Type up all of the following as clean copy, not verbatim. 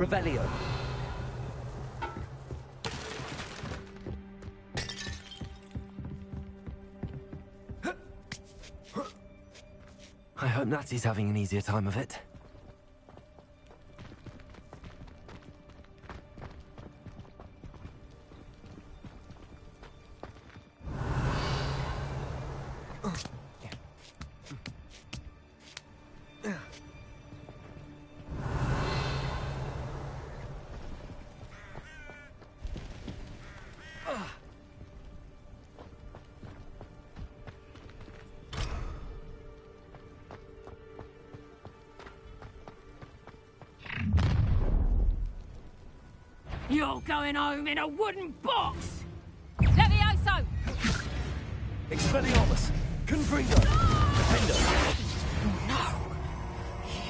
Revelio. I hope Natsy's having an easier time of it. You're going home in a wooden box! Levioso! Expelliarmus! Confringo! Defender! No!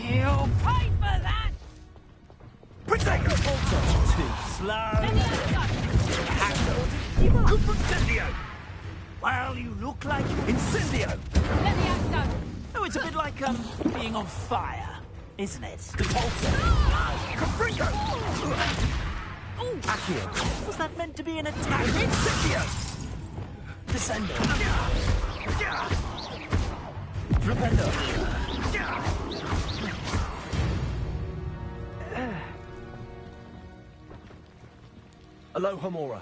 You'll pay for that! Protego! Also too slow! Levioso! Incendio! Well, you look like Incendio! Levioso! Oh, it's a bit like, being on fire, isn't it? Depulso! Confringo! Accio! Was that meant to be an attack? Incendio! Descendo. Flipendo! Alohomora!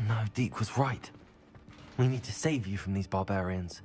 No, Deke was right. We need to save you from these barbarians.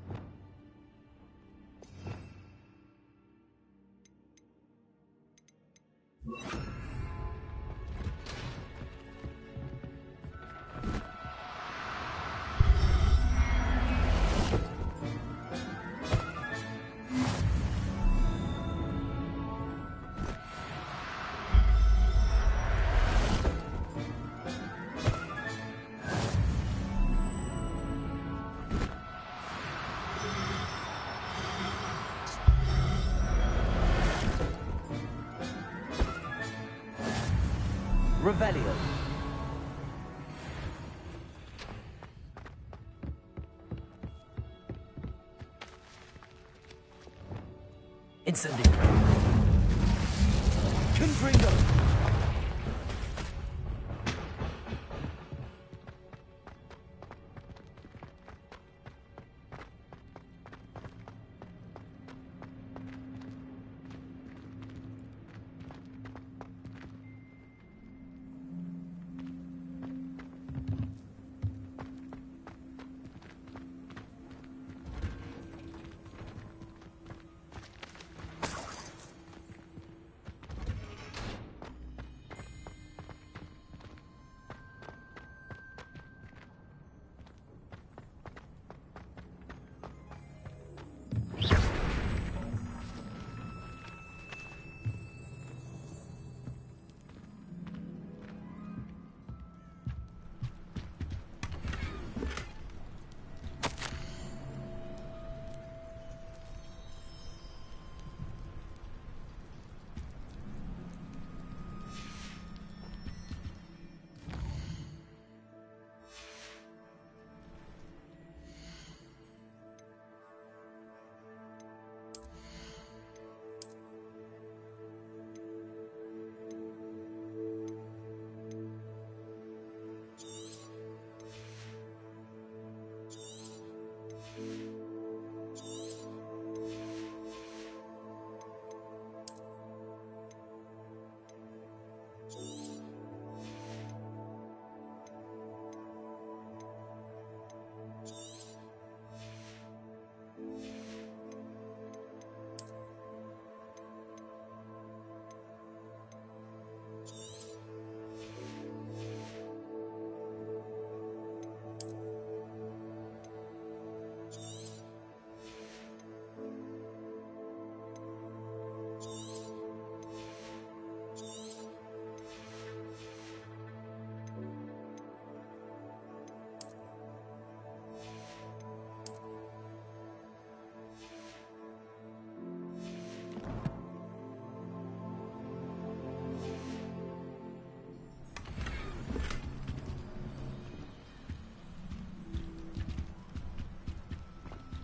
Revelio. Incendio. Confringo.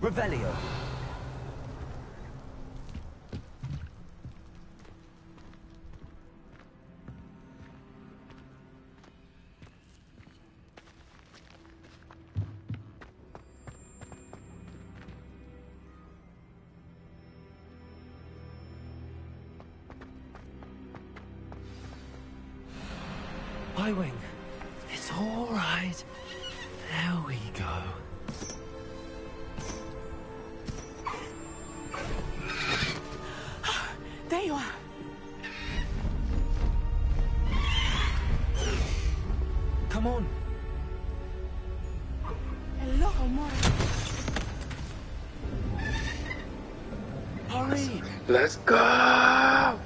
Revelio. Highwing. It's all right. There we go. There you are. Come on. Hello, amore. Hurry. Let's go!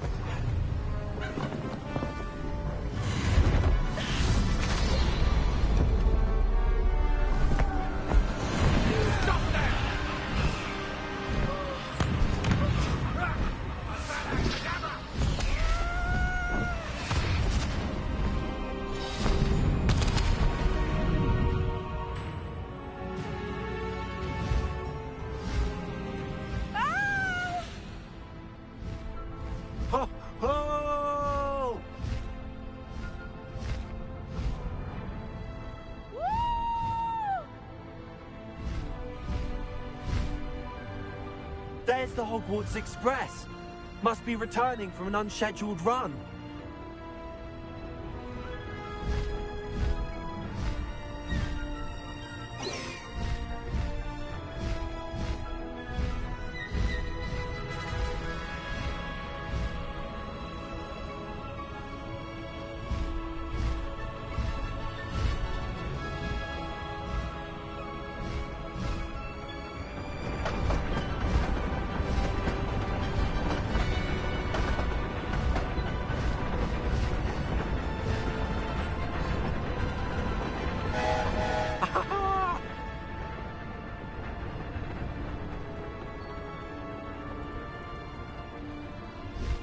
Ho, ho! There's the Hogwarts Express. Must be returning from an unscheduled run.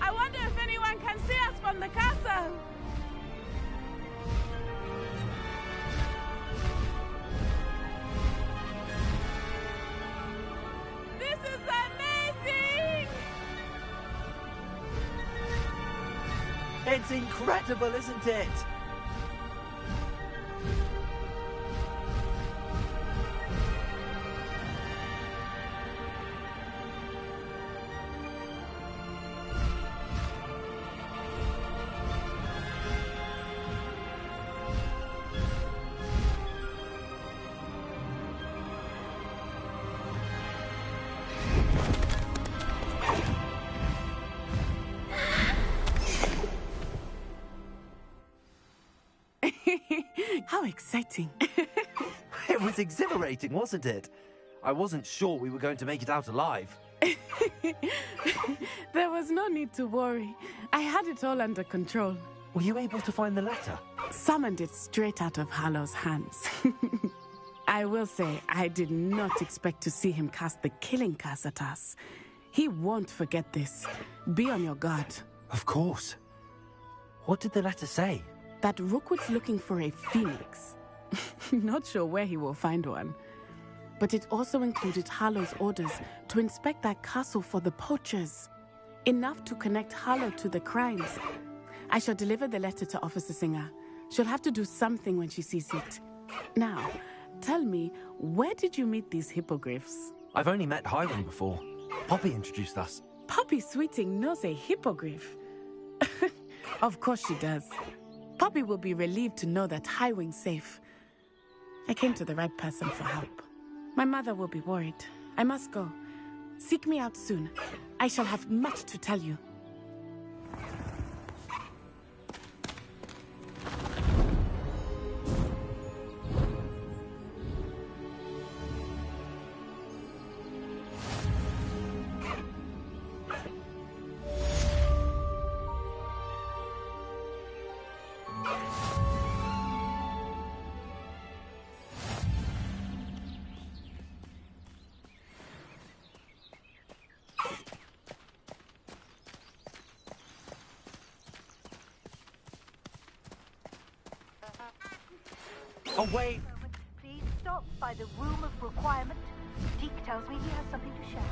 I wonder if anyone can see us from the castle. This is amazing! It's incredible, isn't it? How exciting. It was exhilarating, wasn't it? I wasn't sure we were going to make it out alive. There was no need to worry. I had it all under control. Were you able to find the letter? Summoned it straight out of Hallow's hands. I will say, I did not expect to see him cast the killing curse at us. He won't forget this. Be on your guard. Of course. What did the letter say? That Rookwood's looking for a phoenix. Not sure where he will find one. But it also included Hallow's orders to inspect that castle for the poachers. Enough to connect Hallow to the crimes. I shall deliver the letter to Officer Singer. She'll have to do something when she sees it. Now, tell me, where did you meet these hippogriffs? I've only met Highwing before. Poppy introduced us. Poppy Sweeting knows a hippogriff. Of course she does. Poppy will be relieved to know that Highwing's safe. I came to the right person for help. My mother will be worried. I must go. Seek me out soon. I shall have much to tell you. Oh, wait! Please stop by the Room of Requirement. Deke tells me he has something to share.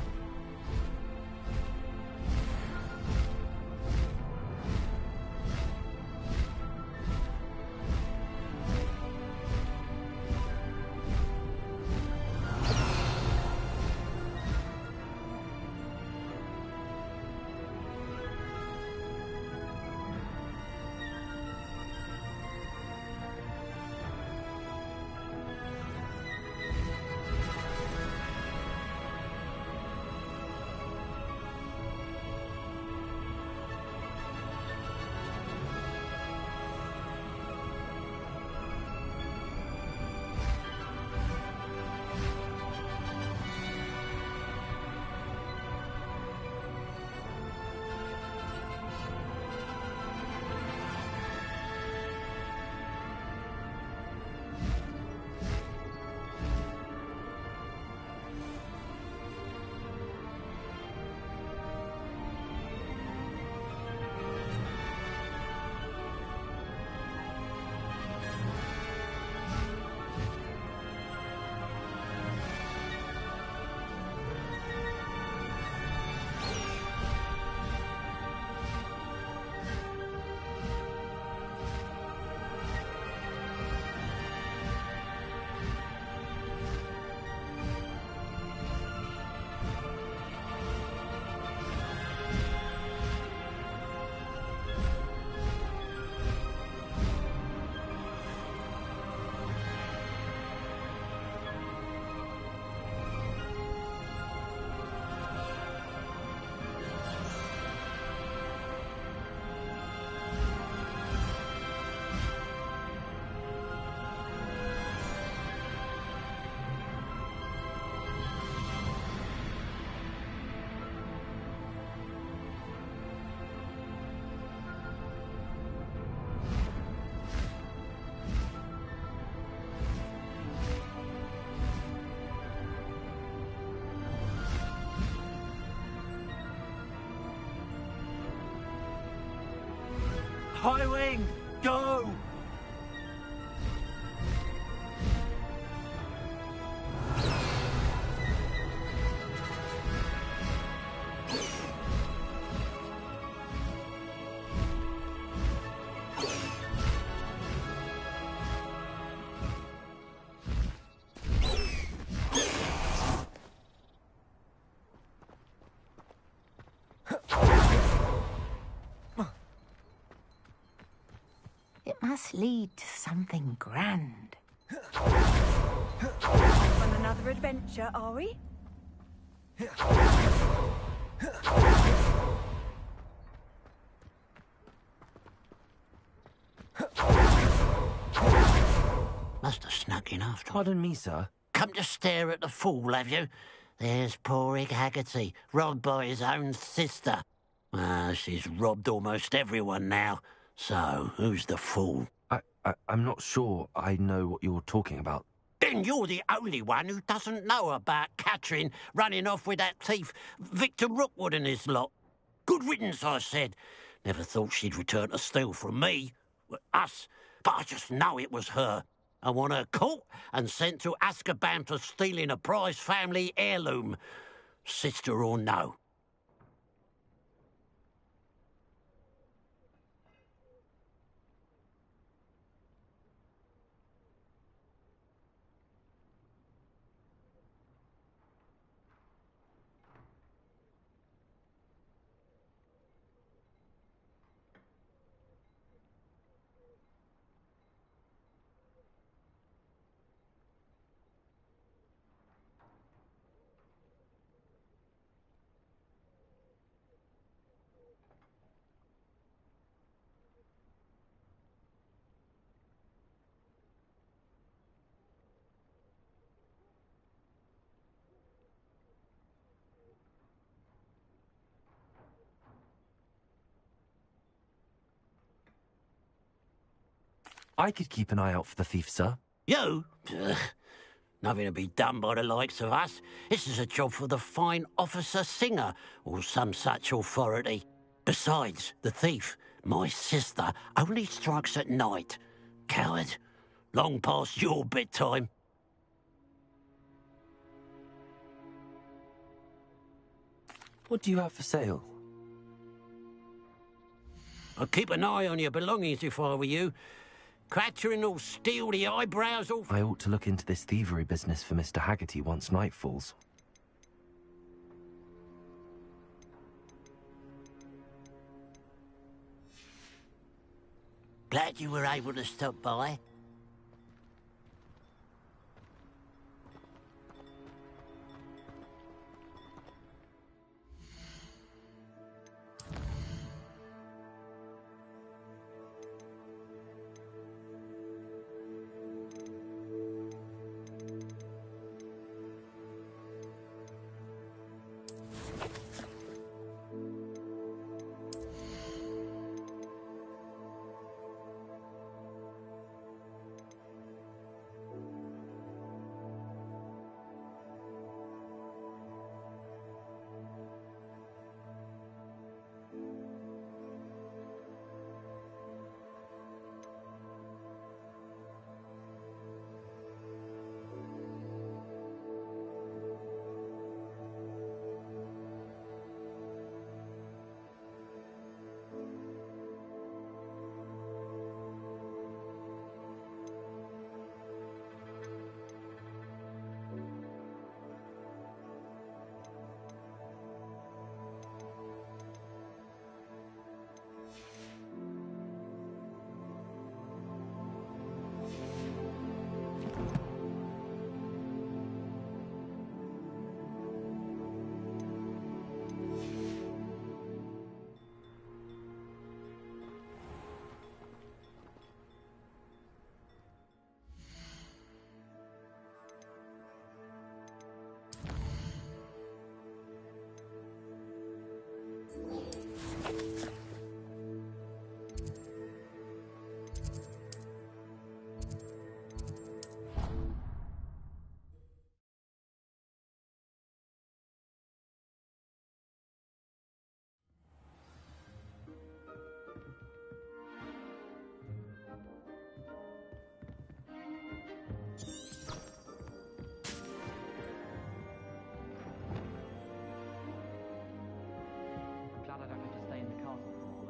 High wing, go! It must lead to something grand. On another adventure, are we? Must have snuck in after all. Pardon me, sir. Come to stare at the fool, have you? There's poor Ig Haggerty, robbed by his own sister. She's robbed almost everyone now. So, who's the fool? I'm not sure I know what you're talking about. Then you're the only one who doesn't know about Catherine running off with that thief, Victor Rookwood and his lot. Good riddance, I said. Never thought she'd return to steal from me, us, but I just know it was her. I want her caught and sent to Azkaban for stealing a prize family heirloom. Sister or no. I could keep an eye out for the thief, sir. You? Ugh. Nothing to be done by the likes of us. This is a job for the fine officer Singer, or some such authority. Besides, the thief, my sister, only strikes at night. Coward. Long past your bedtime. What do you have for sale? I'd keep an eye on your belongings if I were you. Crattering will steal the eyebrows off. I ought to look into this thievery business for Mr. Haggerty once night falls. Glad you were able to stop by.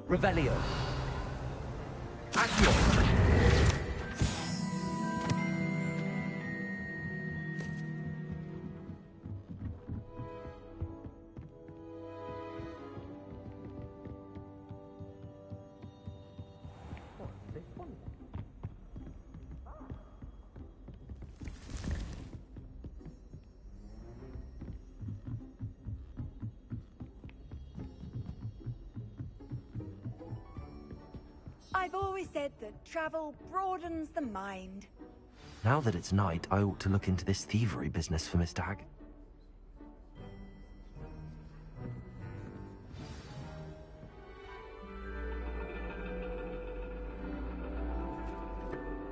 Revelio. Accio. I've always said that travel broadens the mind. Now that it's night, I ought to look into this thievery business for Mr. Hag.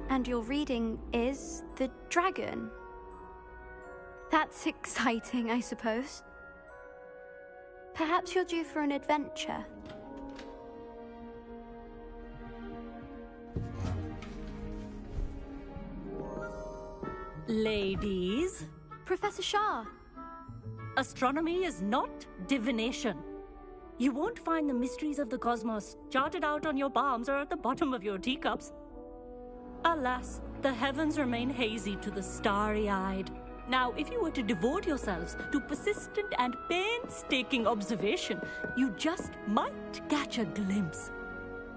And your reading is the dragon. That's exciting, I suppose. Perhaps you're due for an adventure. Ladies, Professor Shah. astronomy is not divination. You won't find the mysteries of the cosmos charted out on your palms or at the bottom of your teacups. Alas, the heavens remain hazy to the starry-eyed. Now, if you were to devote yourselves to persistent and painstaking observation, you just might catch a glimpse.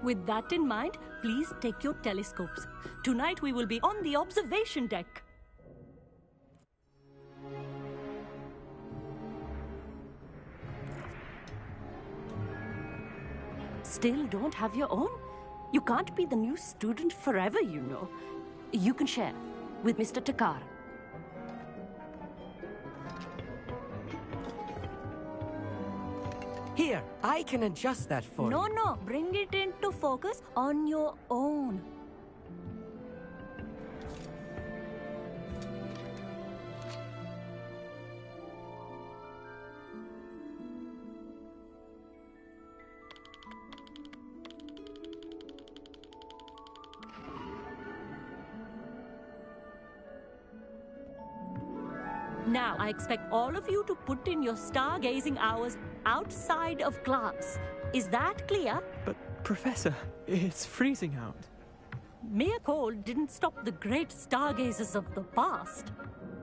With that in mind, please take your telescopes. Tonight we will be on the observation deck. Still don't have your own? You can't be the new student forever, you know. You can share with Mr. Takar. Here, I can adjust that for you. No, bring it into focus on your own. Now, I expect all of you to put in your stargazing hours outside of glass. Is that clear? But, Professor, it's freezing out. Mere cold didn't stop the great stargazers of the past.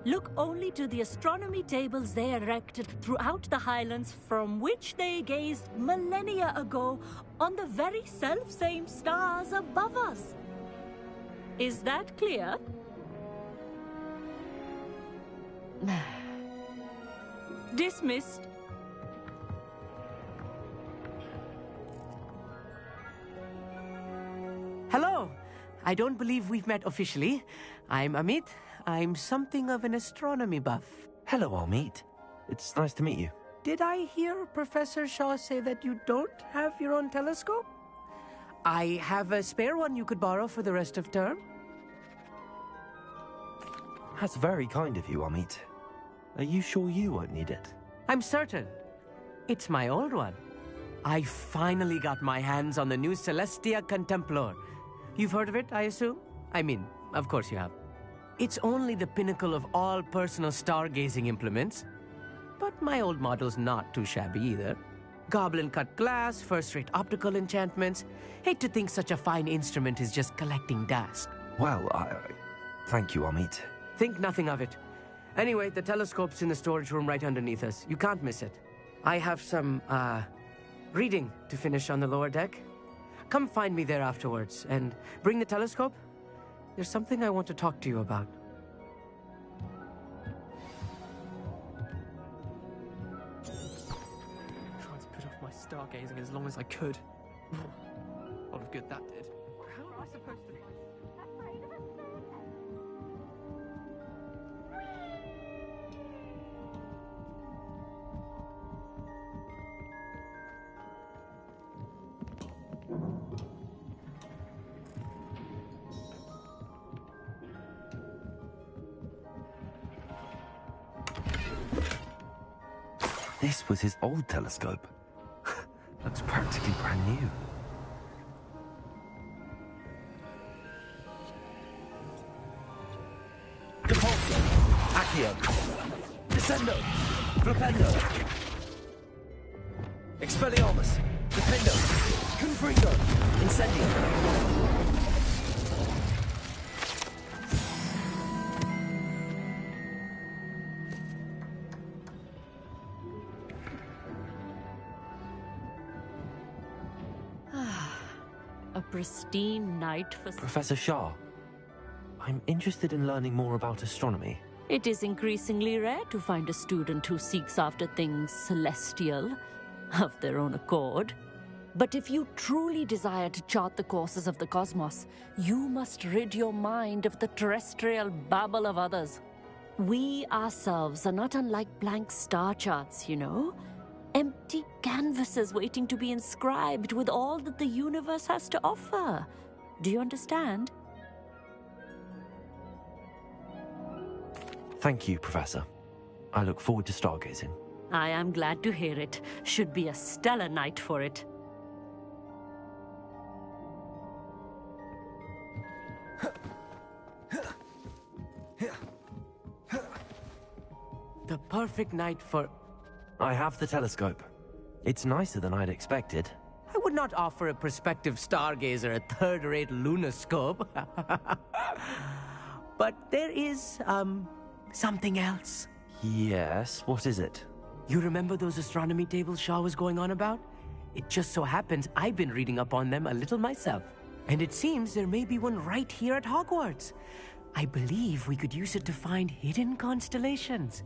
Look only to the astronomy tables they erected throughout the highlands from which they gazed millennia ago on the very self-same stars above us. Is that clear? Dismissed. Hello. I don't believe we've met officially. I'm Amit. I'm something of an astronomy buff. Hello, Amit. It's nice to meet you. Did I hear Professor Shaw say that you don't have your own telescope? I have a spare one you could borrow for the rest of term. That's very kind of you, Amit. Are you sure you won't need it? I'm certain. It's my old one. I finally got my hands on the new Celestia Contemplar. You've heard of it, I assume? I mean, of course you have. It's only the pinnacle of all personal stargazing implements. But my old model's not too shabby either. Goblin-cut glass, first-rate optical enchantments. Hate to think such a fine instrument is just collecting dust. Well, thank you, Amit. Think nothing of it. Anyway, the telescope's in the storage room right underneath us. You can't miss it. I have some, reading to finish on the lower deck. Come find me there afterwards, and bring the telescope. There's something I want to talk to you about. Tried to put off my stargazing as long as I could. A lot of good that did. How am I supposed to... This was his old telescope. Looks practically brand new. Depulso! Accio! Descendo! Flipendo! Expelliarmus! Defendo! Confringo! Incendio! A pristine night for... Professor Shah, I'm interested in learning more about astronomy. It is increasingly rare to find a student who seeks after things celestial, of their own accord. But if you truly desire to chart the courses of the cosmos, you must rid your mind of the terrestrial babble of others. We ourselves are not unlike blank star charts, you know? Empty canvases waiting to be inscribed with all that the universe has to offer. Do you understand? Thank you, Professor. I look forward to stargazing. I am glad to hear it. Should be a stellar night for it. The perfect night for... I have the telescope. It's nicer than I'd expected. I would not offer a prospective stargazer a third-rate lunoscope. But there is, something else. Yes, what is it? You remember those astronomy tables Shaw was going on about? It just so happens I've been reading up on them a little myself. And it seems there may be one right here at Hogwarts. I believe we could use it to find hidden constellations.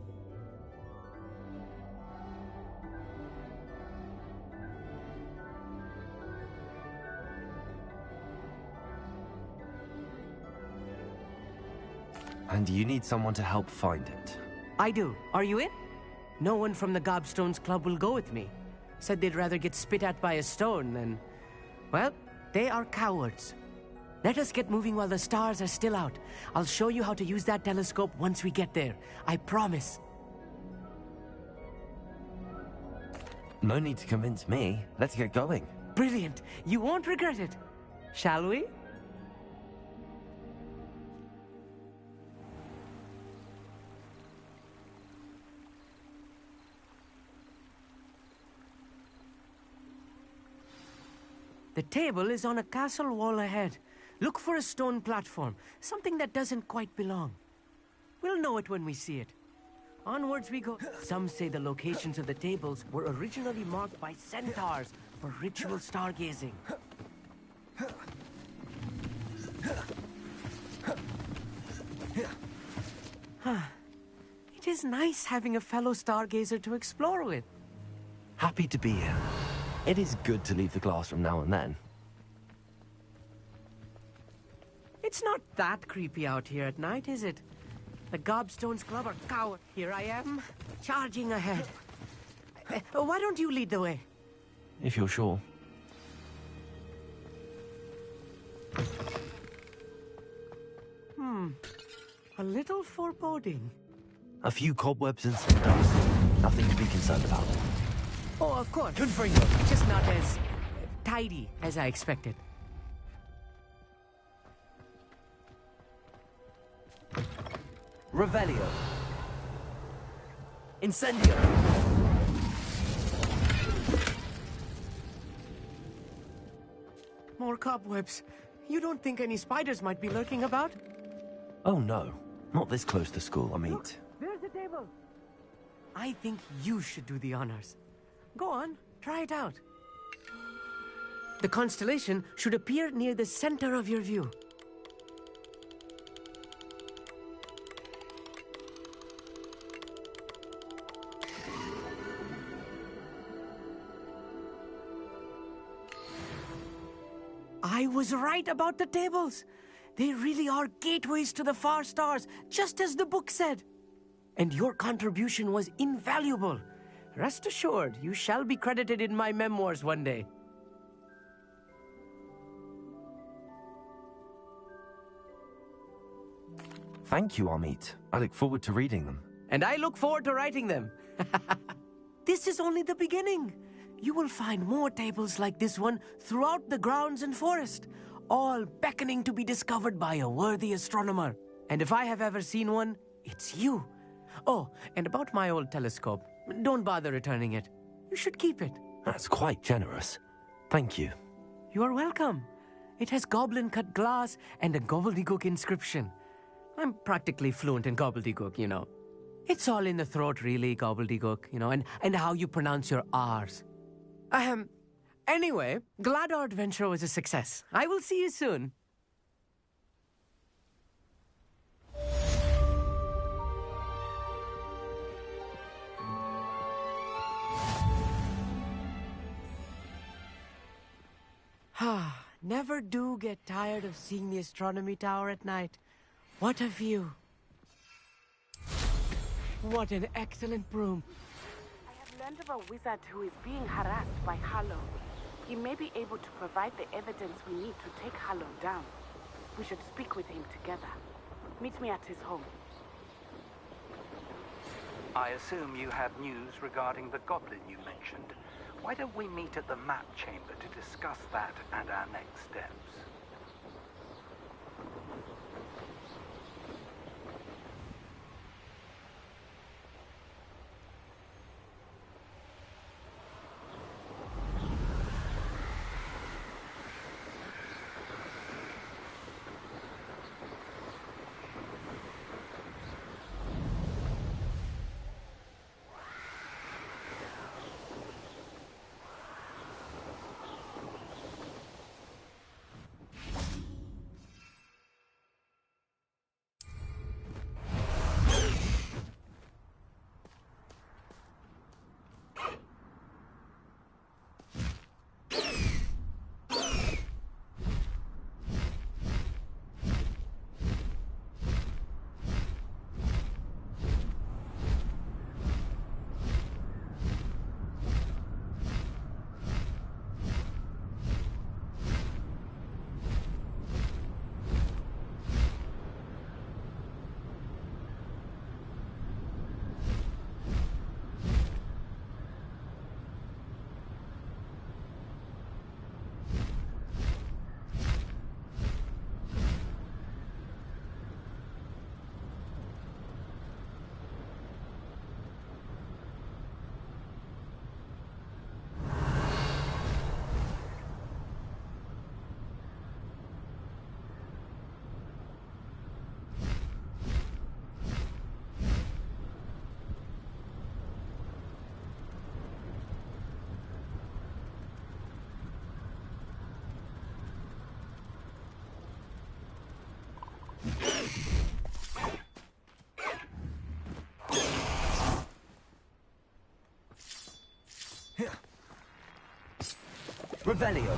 And you need someone to help find it. I do. Are you in? No one from the Gobstones Club will go with me. Said they'd rather get spit at by a stone than... Well, they are cowards. Let us get moving while the stars are still out. I'll show you how to use that telescope once we get there. I promise. No need to convince me. Let's get going. Brilliant. You won't regret it. Shall we? The table is on a castle wall ahead. Look for a stone platform, something that doesn't quite belong. We'll know it when we see it. Onwards we go. Some say the locations of the tables were originally marked by centaurs for ritual stargazing. It is nice having a fellow stargazer to explore with. Happy to be here. It is good to leave the classroom now and then. It's not that creepy out here at night, is it? The Gobstones Club are coward. Here I am, charging ahead. Why don't you lead the way? If you're sure. A little foreboding. A few cobwebs and something else. Nothing to be concerned about. Oh, of course. Just not as tidy as I expected. Revelio. Incendio. More cobwebs. You don't think any spiders might be lurking about? Oh no, not this close to school, I mean. There's the table. I think you should do the honors. Go on, try it out. The constellation should appear near the center of your view. I was right about the tables. They really are gateways to the far stars, just as the book said. And your contribution was invaluable. Rest assured, you shall be credited in my memoirs one day. Thank you, Amit. I look forward to reading them. And I look forward to writing them. This is only the beginning. You will find more tables like this one throughout the grounds and forest, all beckoning to be discovered by a worthy astronomer. And if I have ever seen one, it's you. Oh, and about my old telescope, don't bother returning it. You should keep it. That's quite generous. Thank you. You are welcome. It has goblin-cut glass and a gobbledygook inscription. I'm practically fluent in gobbledygook, you know. It's all in the throat, really, gobbledygook, you know, and how you pronounce your R's. Anyway, glad our adventure was a success. I will see you soon. Never do get tired of seeing the astronomy tower at night. What a view. What an excellent broom. I have learned of a wizard who is being harassed by Harlow. He may be able to provide the evidence we need to take Harlow down. We should speak with him together. Meet me at his home. I assume you have news regarding the goblin you mentioned. Why don't we meet at the map chamber to discuss that and our next steps? Revelio.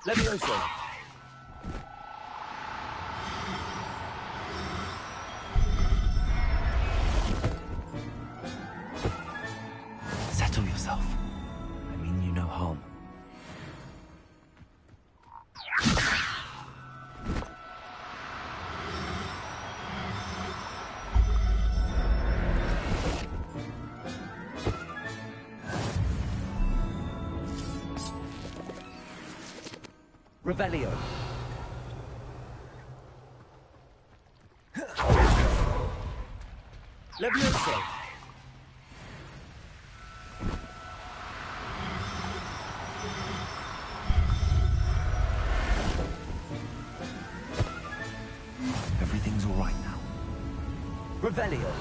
Levioso. Settle yourself. I mean you no harm. Revelio. Levioso. Everything's all right now. Revelio.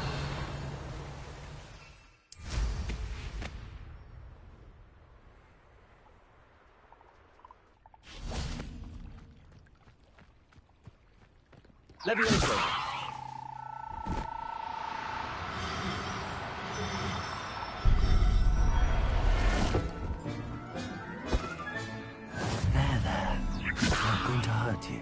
Levioso. There. It's not going to hurt you.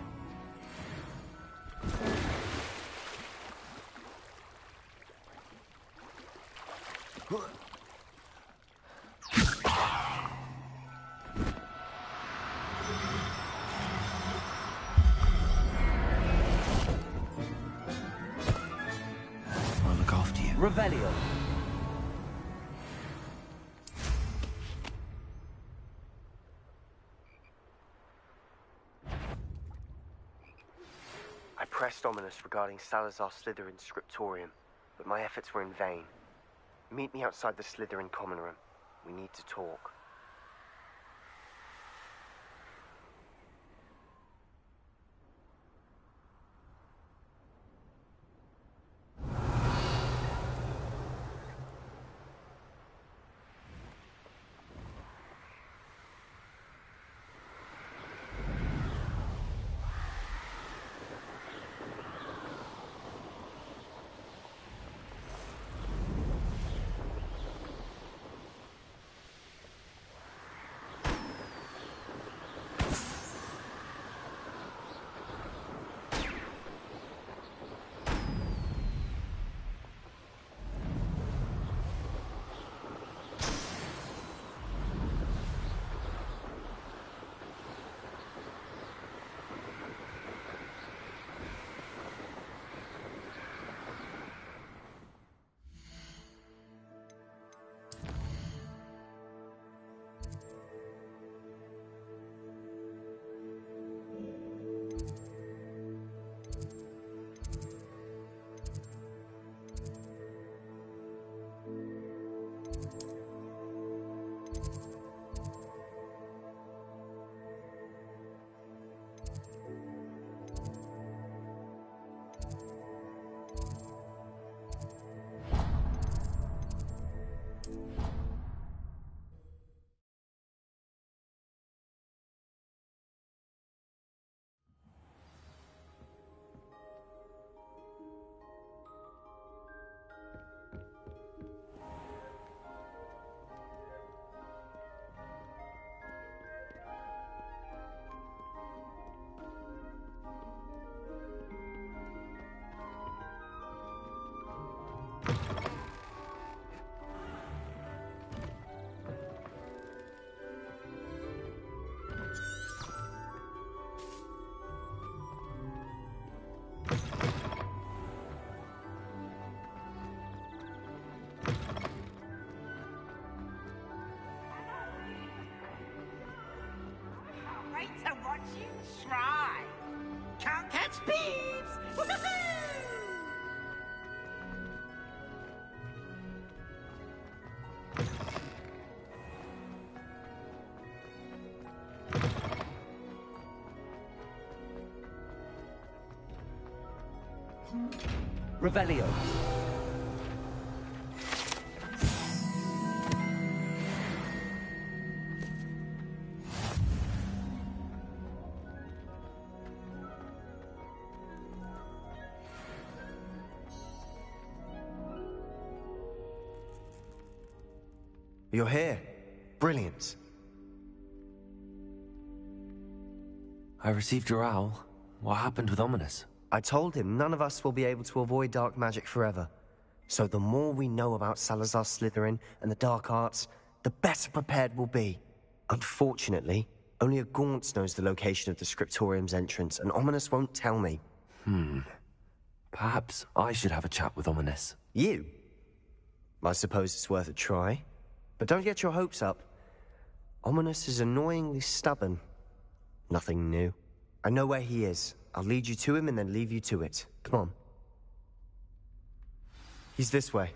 I'll look after you. Revelio. I pressed Ominous regarding Salazar Slytherin's scriptorium, but my efforts were in vain. Meet me outside the Slytherin common room. We need to talk. To watch you try. Can't catch peeps. Revelio. You're here. Brilliant. I received your owl. What happened with Ominous? I told him none of us will be able to avoid dark magic forever. So the more we know about Salazar Slytherin and the dark arts, the better prepared we'll be. Unfortunately, only a Gaunt knows the location of the Scriptorium's entrance, and Ominous won't tell me. Perhaps I should have a chat with Ominous. You? I suppose it's worth a try. But don't get your hopes up. Ominous is annoyingly stubborn. Nothing new. I know where he is. I'll lead you to him and then leave you to it. Come on. He's this way.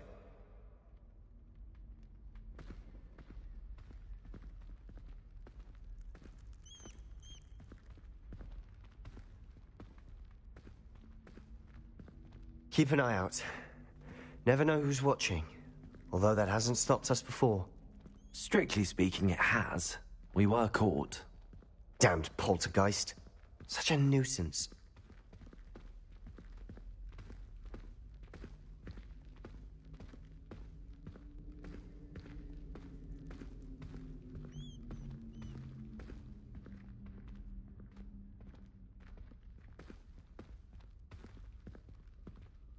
Keep an eye out. Never know who's watching. Although that hasn't stopped us before. Strictly speaking, it has. We were caught. Damned poltergeist. Such a nuisance.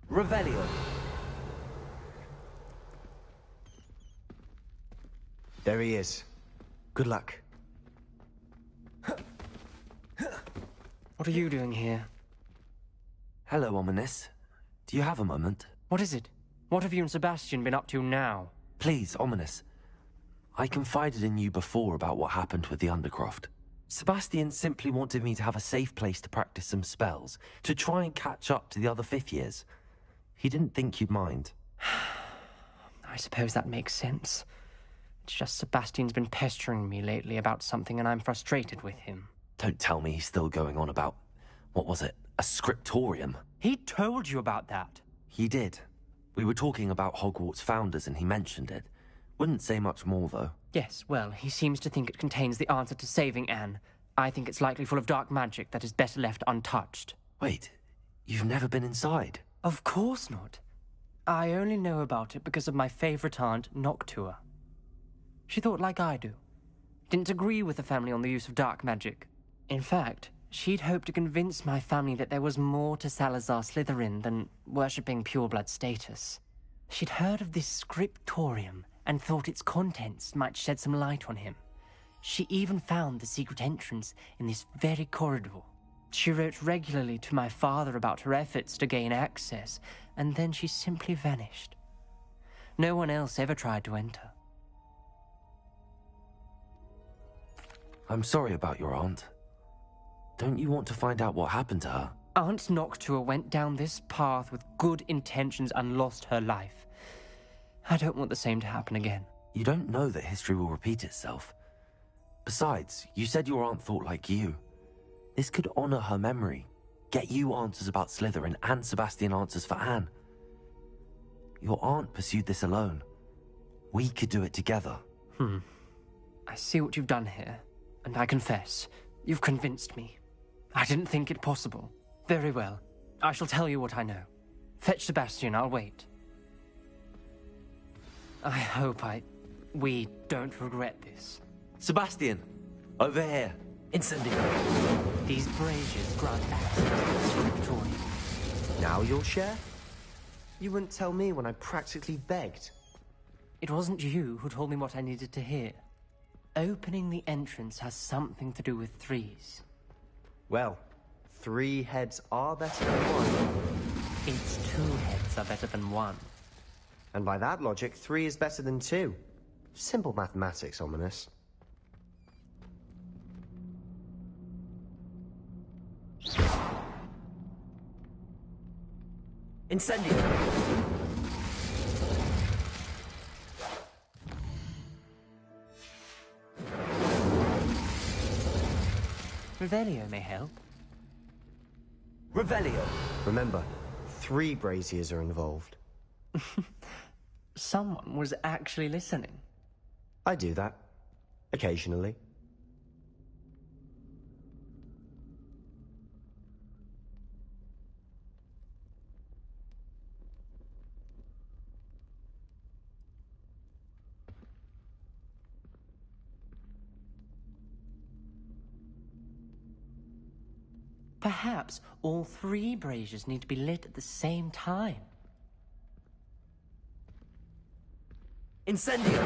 Revelio. There he is. Good luck. What are you doing here? Hello, Ominous. Do you have a moment? What is it? What have you and Sebastian been up to now? Please, Ominous. I confided in you before about what happened with the Undercroft. Sebastian simply wanted me to have a safe place to practice some spells, to try and catch up to the other fifth years. He didn't think you'd mind. I suppose that makes sense. It's just Sebastian's been pestering me lately about something and I'm frustrated with him. Don't tell me he's still going on about, what was it, a scriptorium? He told you about that. He did. We were talking about Hogwarts founders and he mentioned it. Wouldn't say much more, though. Yes, well, he seems to think it contains the answer to saving Anne. I think it's likely full of dark magic that is better left untouched. Wait, you've never been inside? Of course not. I only know about it because of my favorite aunt, Noctua. She thought like I do. Didn't agree with the family on the use of dark magic. In fact, she'd hoped to convince my family that there was more to Salazar Slytherin than worshipping pureblood status. She'd heard of this scriptorium and thought its contents might shed some light on him. She even found the secret entrance in this very corridor. She wrote regularly to my father about her efforts to gain access, and then she simply vanished. No one else ever tried to enter. I'm sorry about your aunt. Don't you want to find out what happened to her? Aunt Noctua went down this path with good intentions and lost her life. I don't want the same to happen again. You don't know that history will repeat itself. Besides, you said your aunt thought like you. This could honor her memory, get you answers about Slytherin and Sebastian answers for Anne. Your aunt pursued this alone. We could do it together. I see what you've done here, and I confess, you've convinced me. I didn't think it possible. Very well. I shall tell you what I know. Fetch Sebastian, I'll wait. I hope we don't regret this. Sebastian! Over here! Incendio! These braziers grant access to the scriptorium. Now you'll share? You wouldn't tell me when I practically begged. It wasn't you who told me what I needed to hear. Opening the entrance has something to do with threes. Well, 3 heads are better than 1. It's 2 heads are better than 1. And by that logic, 3 is better than 2. Simple mathematics, Ominous. Incendio! Revelio may help. Revelio! Remember, 3 braziers are involved. Someone was actually listening. I do that. Occasionally. Perhaps all 3 braziers need to be lit at the same time. Incendio!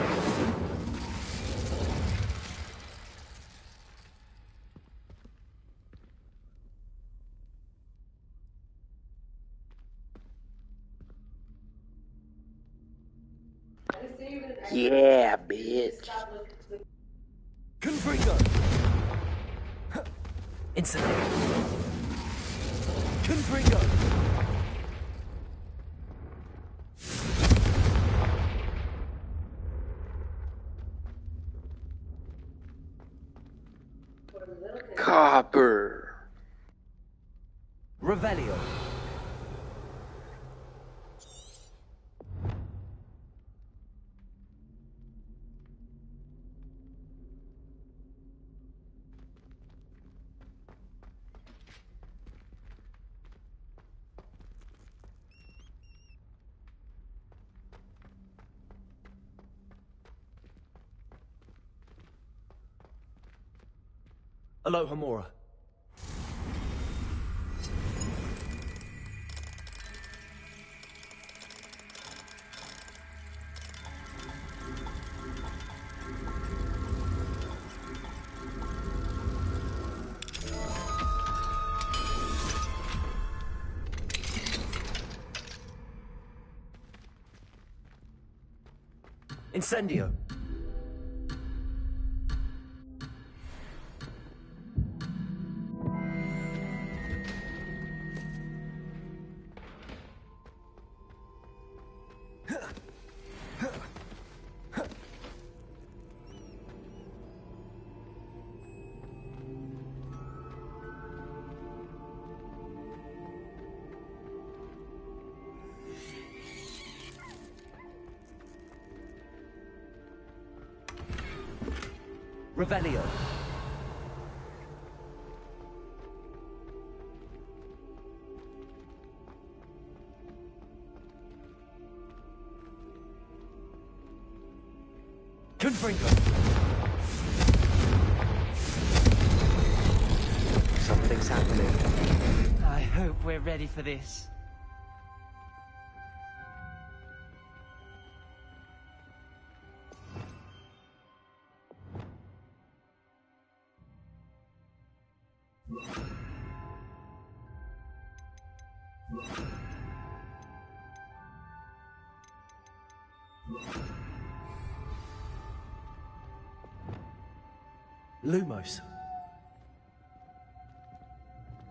Yeah, bitch. Confringo! Incendio! Confringo! Copper. Revelio. Aloha Mora. Incendio. Revelio. Confringo. Something's happening. I hope we're ready for this. Lumos.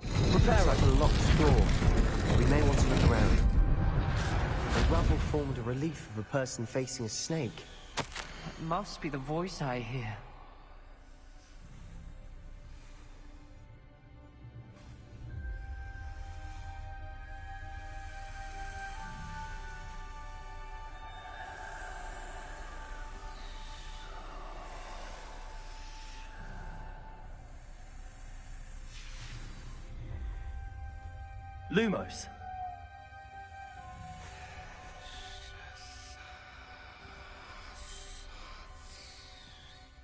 Prepare like a locked door. We may want to look around. The rubble formed a relief of a person facing a snake. That must be the voice I hear. Lumos.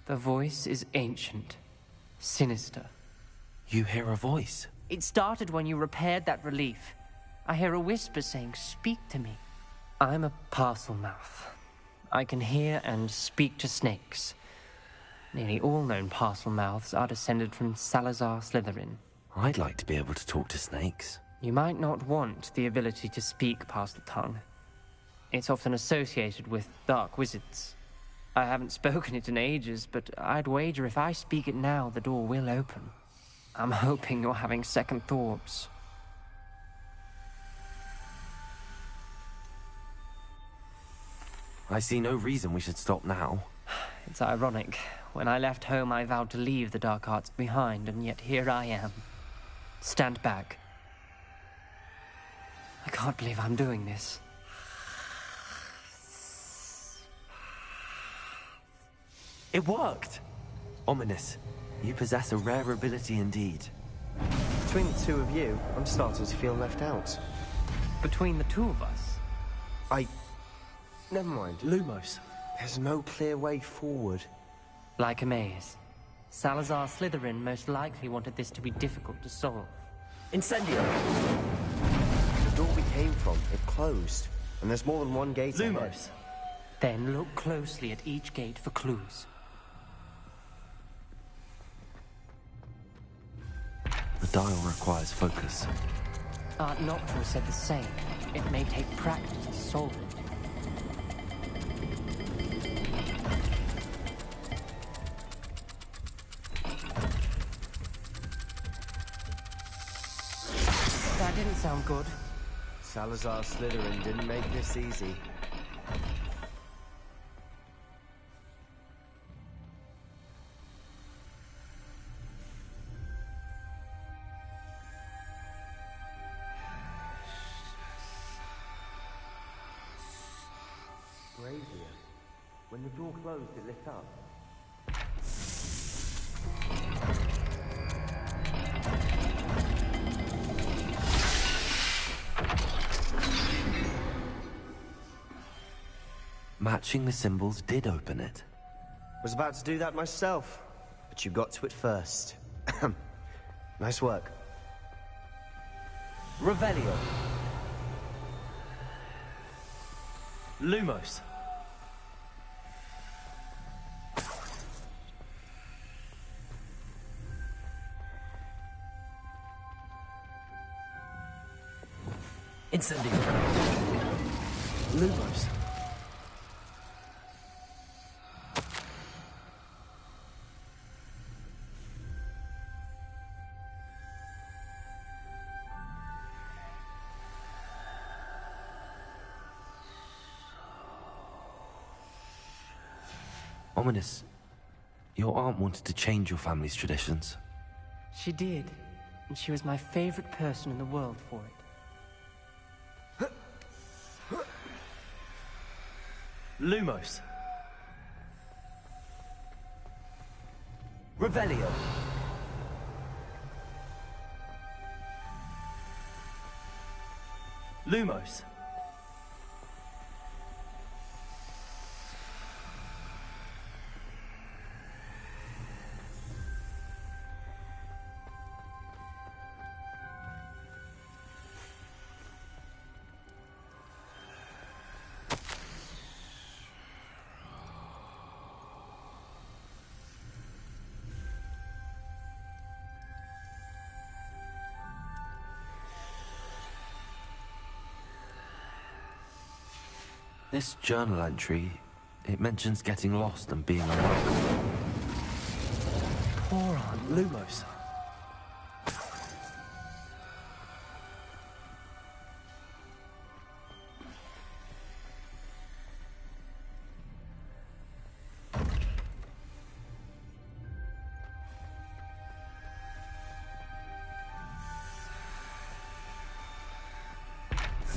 The voice is ancient, sinister. You hear a voice? It started when you repaired that relief. I hear a whisper saying, "Speak to me." I'm a parcel mouth. I can hear and speak to snakes. Nearly all known parcel mouths are descended from Salazar Slytherin. I'd like to be able to talk to snakes. You might not want the ability to speak parcel tongue. It's often associated with dark wizards. I haven't spoken it in ages, but I'd wager if I speak it now, the door will open. I'm hoping you're having second thoughts. I see no reason we should stop now. It's ironic. When I left home, I vowed to leave the dark arts behind, and yet here I am. Stand back. I can't believe I'm doing this. It worked! Ominous. You possess a rare ability indeed. Between the two of you, I'm starting to feel left out. Between the two of us? Never mind. Lumos. There's no clear way forward. Like a maze. Salazar Slytherin most likely wanted this to be difficult to solve. Incendio! The door we came from, it closed. And there's more than one gate ahead. Lumos. Then look closely at each gate for clues. The dial requires focus. Aunt Noctua said the same. It may take practice to solve it. That didn't sound good. Salazar Slytherin didn't make this easy. Brazier. When the door closed, it lit up. Matching the symbols did open it. Was about to do that myself, but you got to it first. Nice work. Revelio. Lumos. Incendio. Lumos. Ominous. Your aunt wanted to change your family's traditions. She did, and she was my favorite person in the world for it. Lumos. Revelio. Lumos. This journal entry, it mentions getting lost and being alone. Poor Aunt Lumos.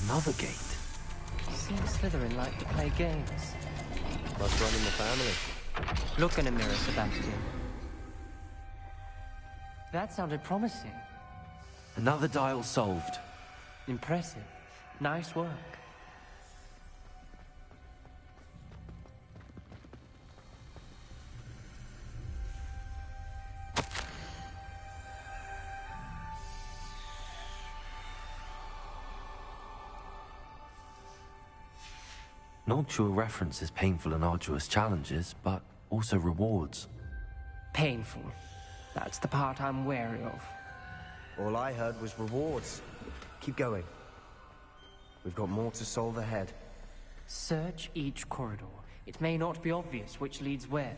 Another gate. Seems Slytherin like to play games. Must run in the family. Look in a mirror, Sebastian. That sounded promising. Another dial solved. Impressive. Nice work. Noctua references painful and arduous challenges, but also rewards. Painful. That's the part I'm wary of. All I heard was rewards. Keep going. We've got more to solve ahead. Search each corridor. It may not be obvious which leads where.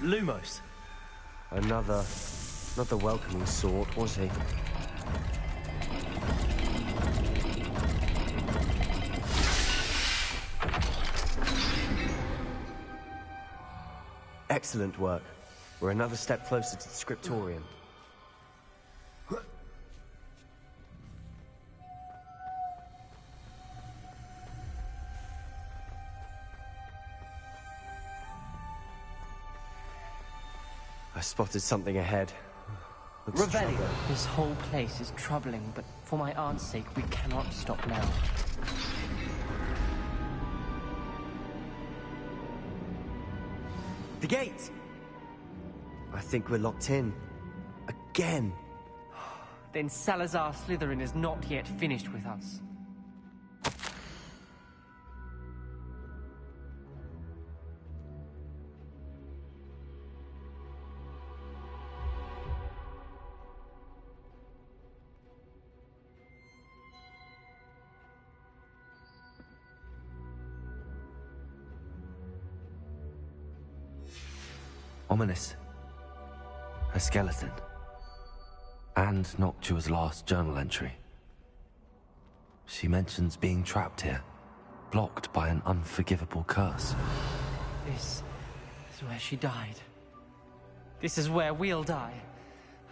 Lumos. Another... not the welcoming sort, was he? Excellent work. We're another step closer to the scriptorium. I spotted something ahead. Revelio. This whole place is troubling, but for my aunt's sake, we cannot stop now. The gate! I think we're locked in. Again. Then Salazar Slytherin is not yet finished with us. Ominous. A skeleton. And Noctua's last journal entry. She mentions being trapped here, blocked by an unforgivable curse. This is where she died. This is where we'll die.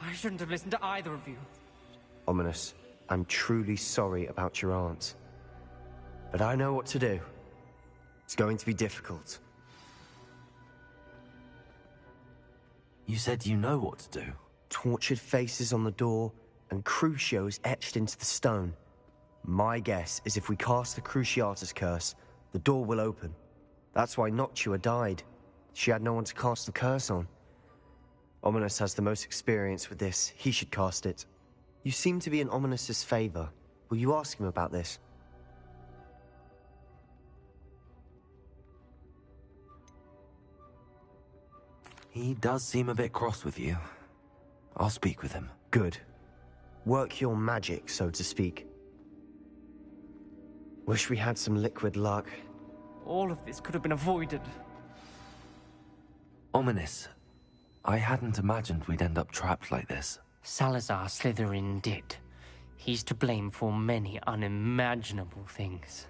I shouldn't have listened to either of you. Ominous, I'm truly sorry about your aunt. But I know what to do. It's going to be difficult. You said you know what to do. Tortured faces on the door, and Crucio etched into the stone. My guess is if we cast the Cruciatus curse, the door will open. That's why Noctua died. She had no one to cast the curse on. Ominous has the most experience with this. He should cast it. You seem to be in Ominous's favor. Will you ask him about this? He does seem a bit cross with you. I'll speak with him. Good. Work your magic, so to speak. Wish we had some liquid luck. All of this could have been avoided. Ominous. I hadn't imagined we'd end up trapped like this. Salazar Slytherin did. He's to blame for many unimaginable things.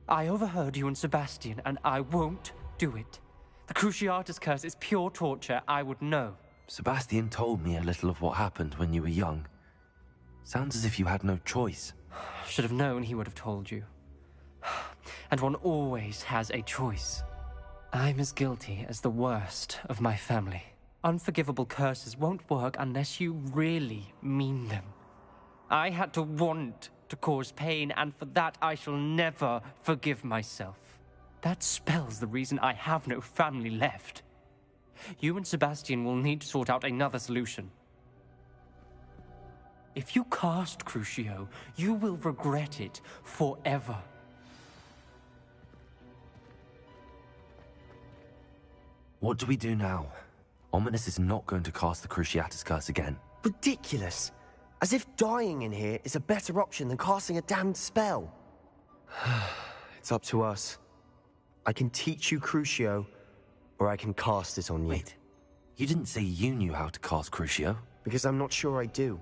I overheard you and Sebastian, and I won't do it. The Cruciatus curse is pure torture. I would know. Sebastian told me a little of what happened when you were young. Sounds as if you had no choice. Should have known he would have told you. And one always has a choice. I'm as guilty as the worst of my family. Unforgivable curses won't work unless you really mean them. I had to want to cause pain, and for that I shall never forgive myself. That spells the reason I have no family left. You and Sebastian will need to sort out another solution. If you cast Crucio, you will regret it forever. What do we do now? Ominous is not going to cast the Cruciatus curse again. Ridiculous! As if dying in here is a better option than casting a damned spell. It's up to us. I can teach you Crucio, or I can cast it on you. Wait, you didn't say you knew how to cast Crucio? Because I'm not sure I do.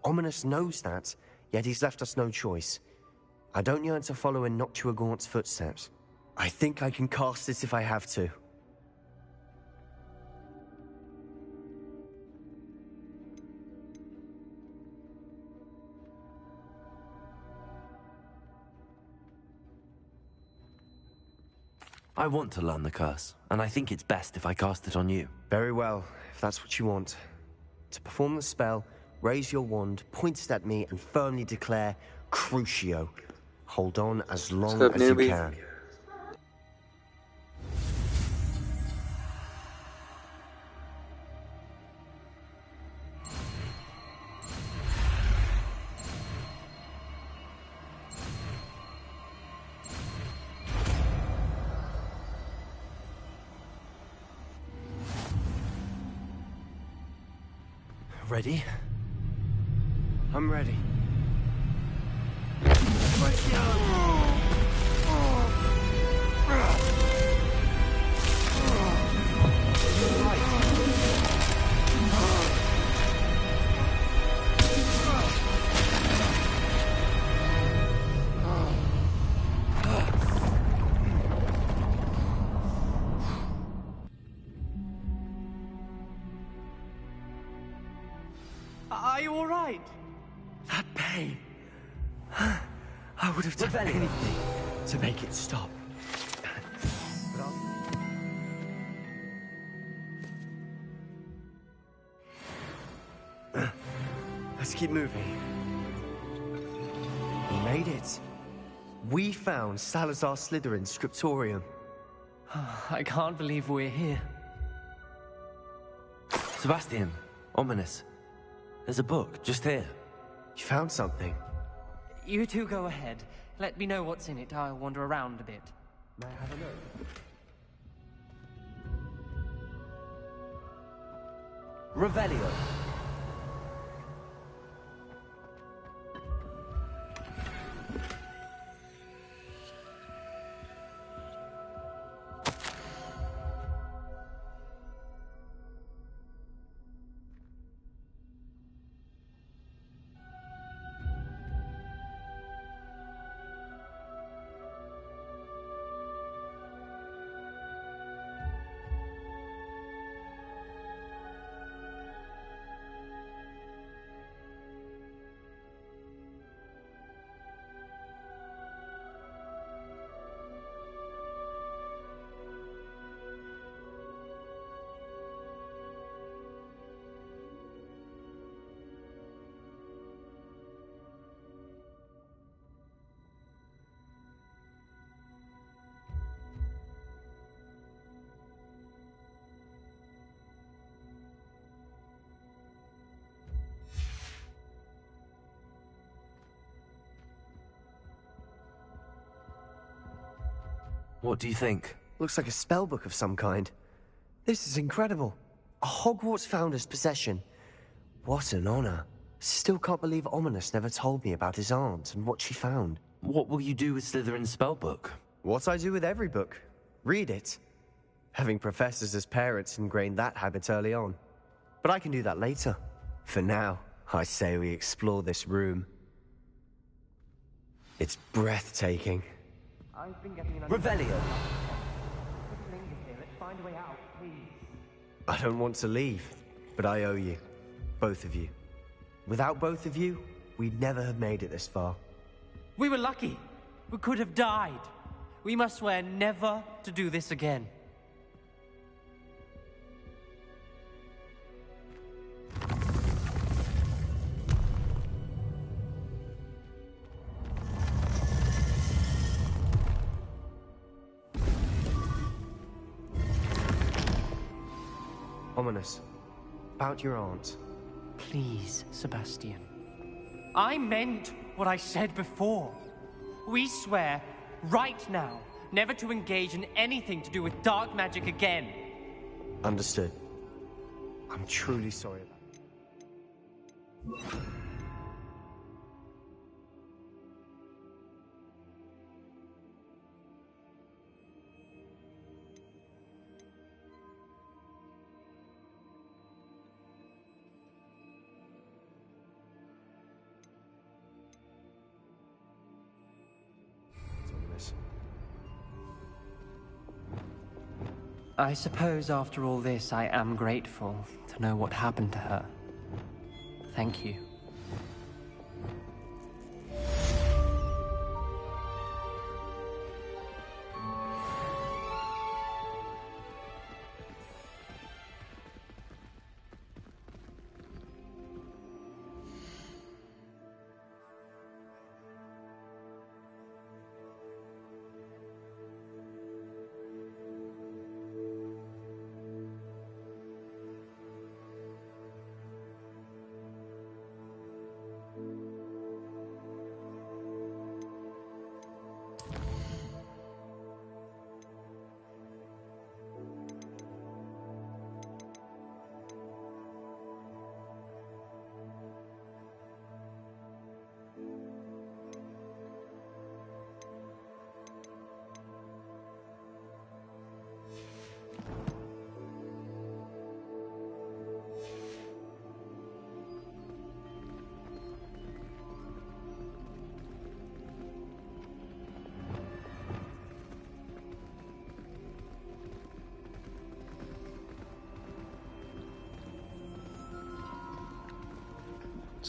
Ominous knows that, yet he's left us no choice. I don't yearn to follow in Noctua Gaunt's footsteps. I think I can cast it if I have to. I want to learn the curse, and I think it's best if I cast it on you. Very well, if that's what you want. To perform the spell, raise your wand, point it at me, and firmly declare, Crucio. Hold on as long as you can. Ready? I'm ready. Are you all right? That pain. I would have done anything to make it stop. Let's keep moving. We made it. We found Salazar Slytherin's scriptorium. I can't believe we're here. Sebastian, ominous. There's a book just here. You found something? You two go ahead. Let me know what's in it. I'll wander around a bit. May I have a look? Revelio. What do you think? Looks like a spellbook of some kind. This is incredible. A Hogwarts founder's possession. What an honor. Still can't believe Ominous never told me about his aunt and what she found. What will you do with Slytherin's spellbook? What I do with every book. Read it. Having professors as parents ingrained that habit early on. But I can do that later. For now, I say we explore this room. It's breathtaking. I've been getting an Revelio. Let's find a way out, please. I don't want to leave, but I owe you. Both of you. Without both of you, we'd never have made it this far. We were lucky. We could have died. We must swear never to do this again. Ominous. About your aunt. Please, Sebastian. I meant what I said before. We swear, right now, never to engage in anything to do with dark magic again. Understood. I'm truly sorry about it. I suppose after all this, I am grateful to know what happened to her. Thank you.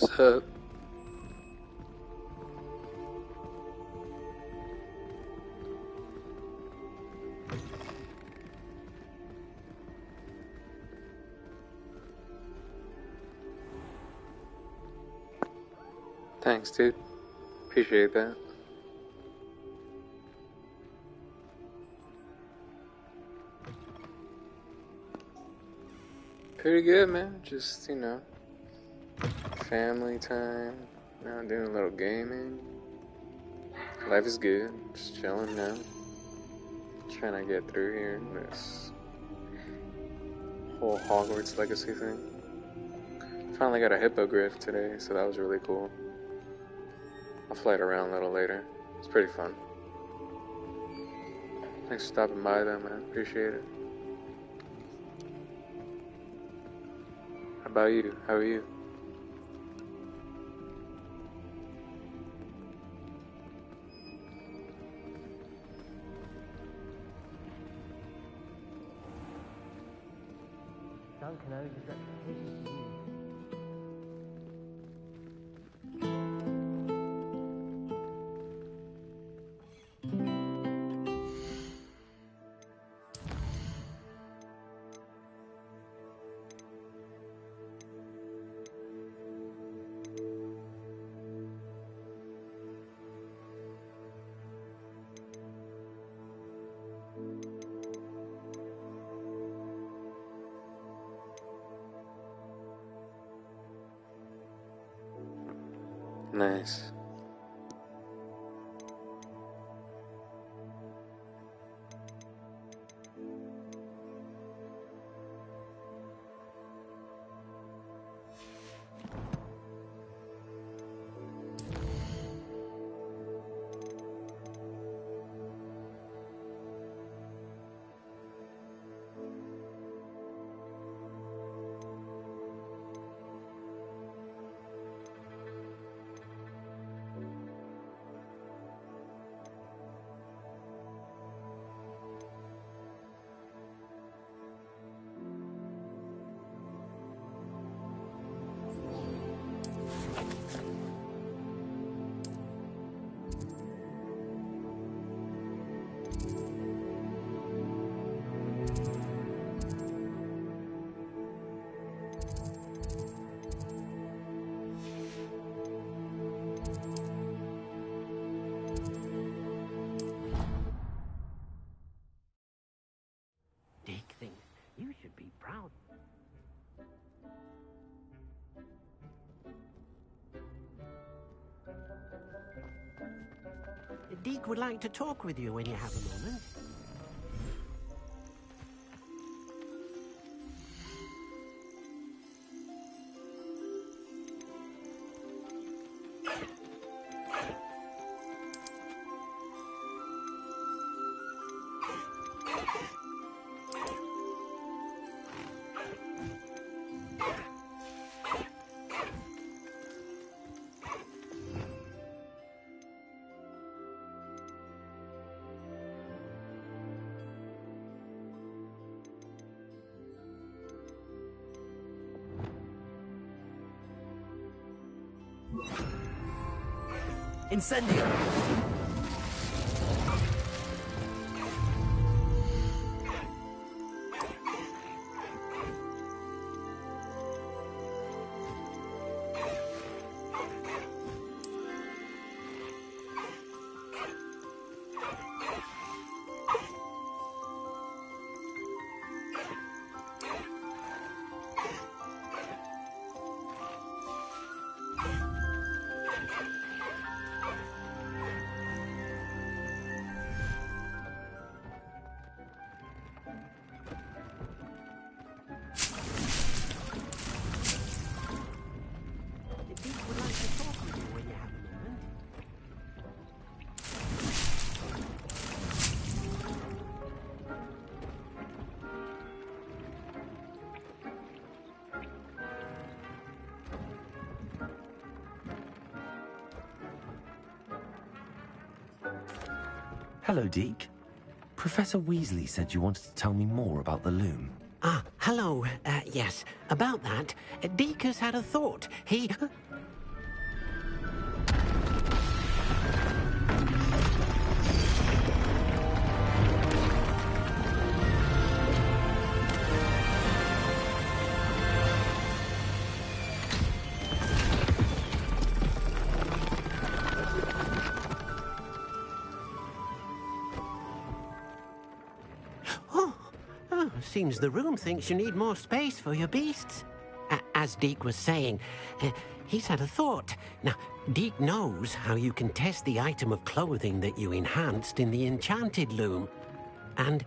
What's up? Thanks, dude. Appreciate that. Pretty good, man. Just, you know, family time. Now doing a little gaming. Life is good. Just chilling now. Trying to get through here in this whole Hogwarts legacy thing. Finally got a hippogriff today, so that was really cool. I'll fly it around a little later. It's pretty fun. Thanks for stopping by though, man. Appreciate it. How about you? How are you? Duncan owes his reputation to you. Nice. Dick thinks you should be proud. Deke would like to talk with you when you have a moment. Incendio! Hello, Deke. Professor Weasley said you wanted to tell me more about the loom. Ah, hello. Yes, about that. Deke has had a thought. He... seems the room thinks you need more space for your beasts. As Deke was saying, he's had a thought. Now, Deke knows how you can test the item of clothing that you enhanced in the enchanted loom. And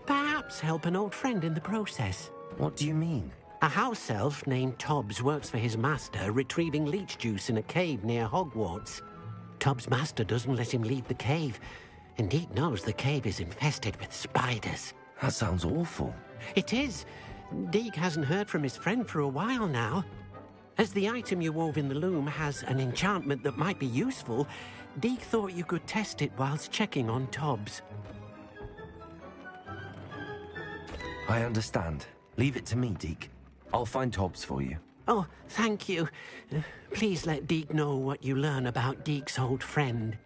perhaps help an old friend in the process. What do you mean? A house elf named Tobbs works for his master, retrieving leech juice in a cave near Hogwarts. Tobbs' master doesn't let him leave the cave, and Deke knows the cave is infested with spiders. That sounds awful. It is. Deke hasn't heard from his friend for a while now. As the item you wove in the loom has an enchantment that might be useful, Deke thought you could test it whilst checking on Tobbs. I understand. Leave it to me, Deke. I'll find Tobbs for you. Oh, thank you. Please let Deke know what you learn about Deke's old friend.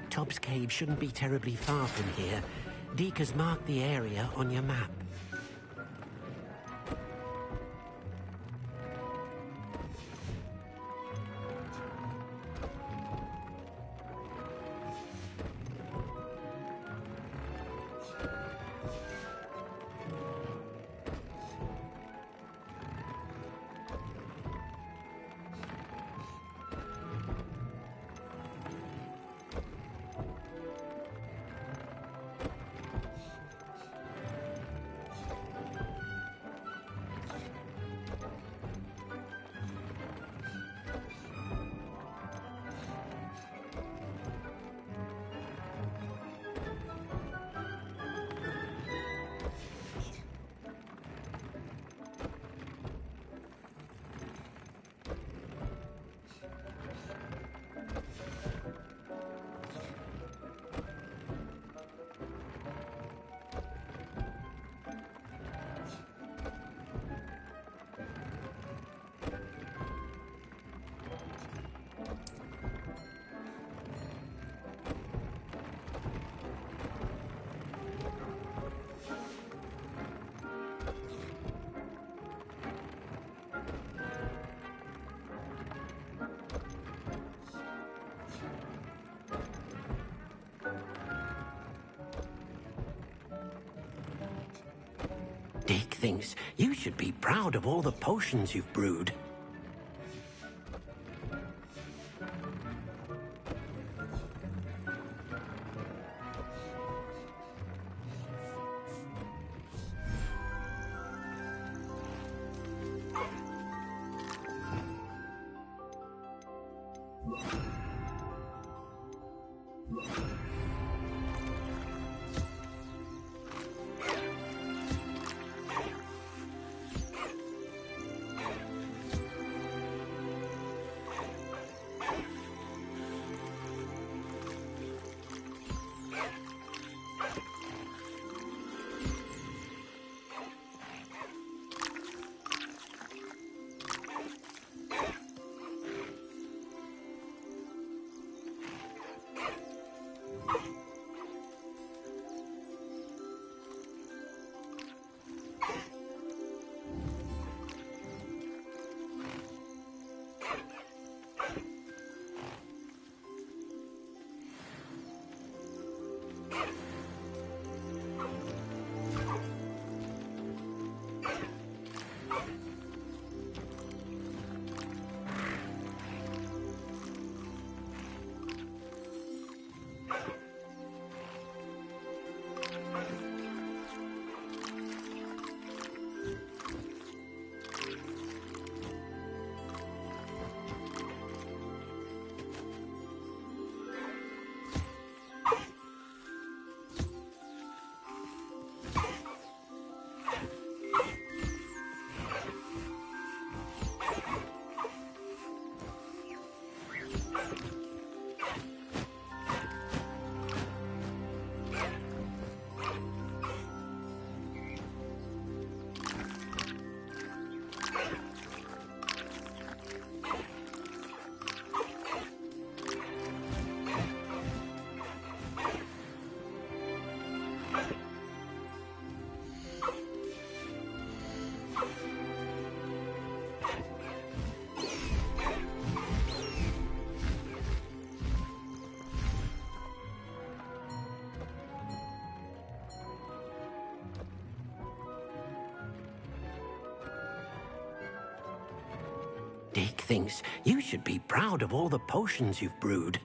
Tobbs Cave shouldn't be terribly far from here. Deke has marked the area on your map. Dick thinks you should be proud of all the potions you've brewed. Dick thinks you should be proud of all the potions you've brewed.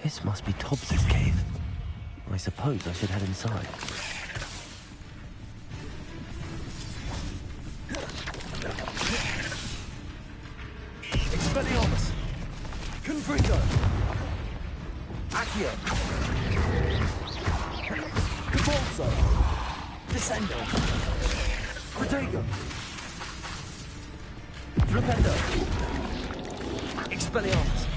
This must be Tobbs' cave. I suppose I should head inside. Expelliarmus! Confringo! Confringo! Accio! Convulso! Descendo! Protego! Flipendo! Expelliarmus!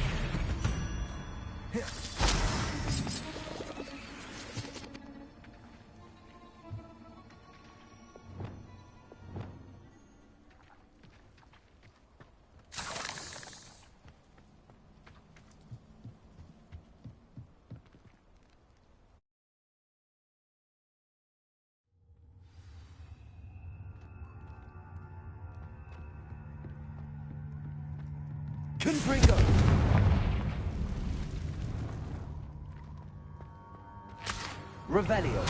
Confringo! Revelio!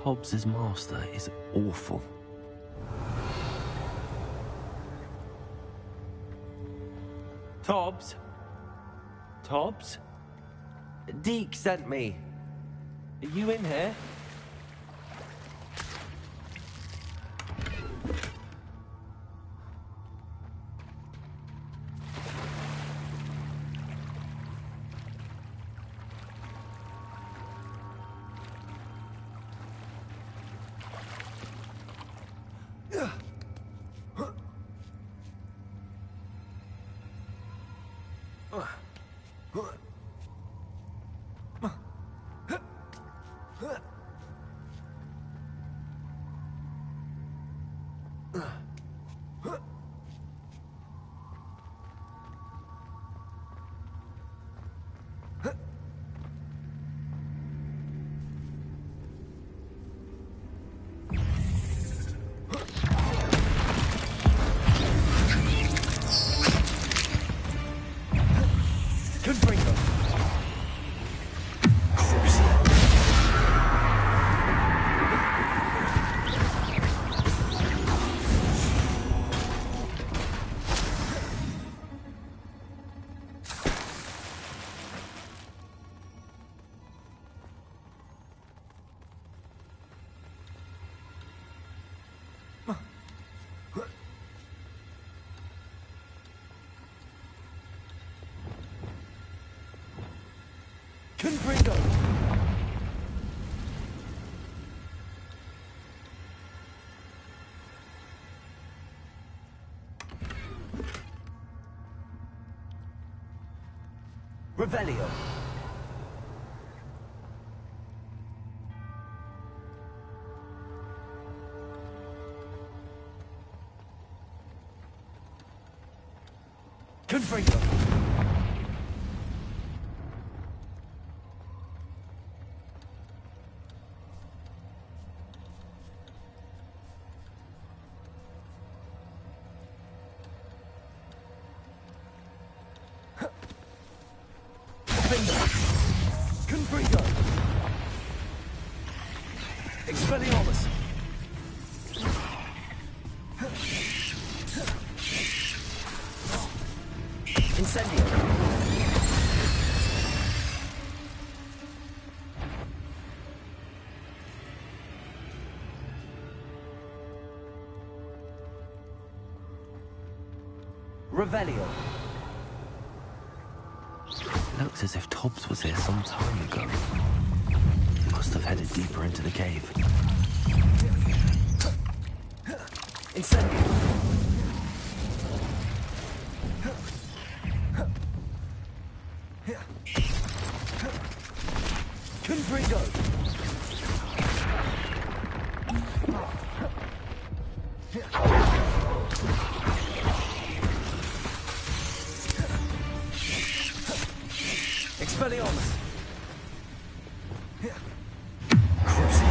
Hobbs's master is awful. Tobbs? Tobbs? Deke sent me. Are you in here? Confringo! Crucio! Confringo! Revelio! Confringo! Confringo! Expelliarmus! Incendio! Revelio! Looks as if Tobbs was here some time ago. Must have headed deeper into the cave. Incendio! Confringo! Expelliarmus! Crucio!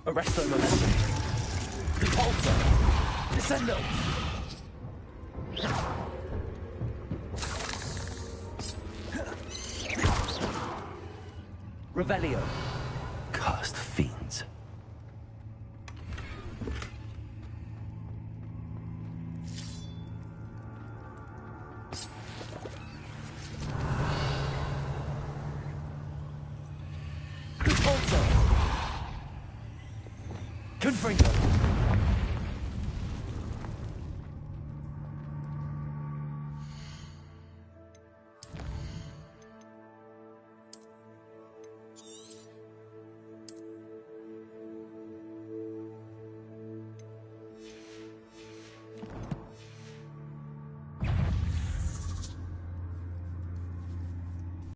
Arresto momentum. Repulsor. Descendo. Revelio. Cursed fiends. Repulsor. Confringo.